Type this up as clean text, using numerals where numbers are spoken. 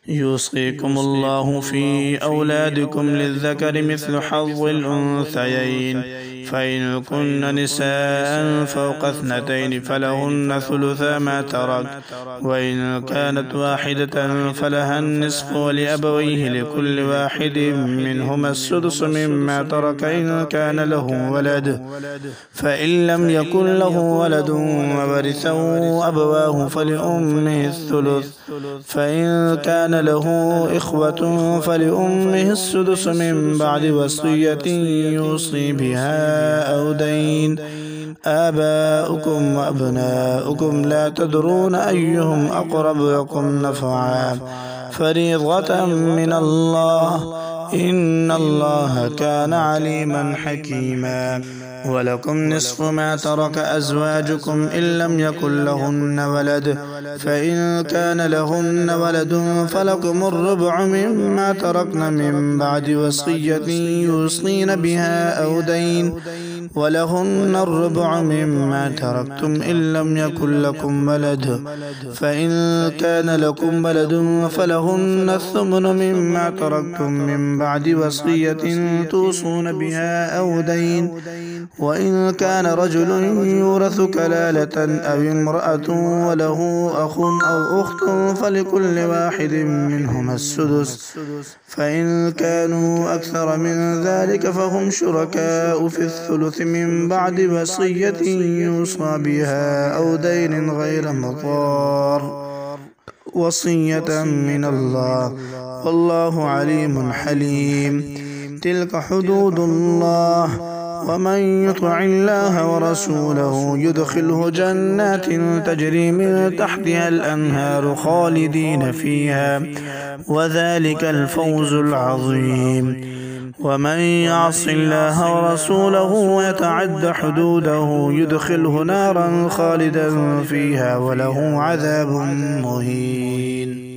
يوصيكم الله في أولادكم للذكر مثل حظ الأنثيين فإن كن نساء فوق 2 فلهن ثلثا ما ترك وإن كانت واحدة فلها النصف ولأبويه لكل واحد منهما السدس مما ترك إن كان له ولد فإن لم يكن له ولد وورثه أبواه فلأمه الثلث فإن كان له إخوة فلأمه السدس من بعد وصية يوصي بها أو دين آباؤكم وأبناؤكم لا تدرون أيهم أقرب لكم نفعا فريضة من الله إن الله كان عليما حكيما ولكم نصف ما ترك أزواجكم إن لم يكن لهن ولد فإن كان لهن ولد فلكم الربع مما تركن من بعد وصية يوصين بها أو دين ولهن الربع مما تركتم إن لم يكن لكم ولد فإن كان لكم ولد فلهن الثمن مما تركتم من بعد وصية توصون بها أو دين وإن كان رجل يورث كلالة أو امرأة وله أخ أو أخت فلكل واحد منهما السدس فإن كانوا أكثر من ذلك فهم شركاء في الثلث من بعد وصية يوصى بها أو دين غير مضار وصية من الله والله عليم حليم تلك حدود الله ومن يطع الله ورسوله يدخله جنات تجري من تحتها الأنهار خالدين فيها وذلك الفوز العظيم ومن يعص الله ورسوله ويتعد حدوده يدخله نارا خالدا فيها وله عذاب مهين.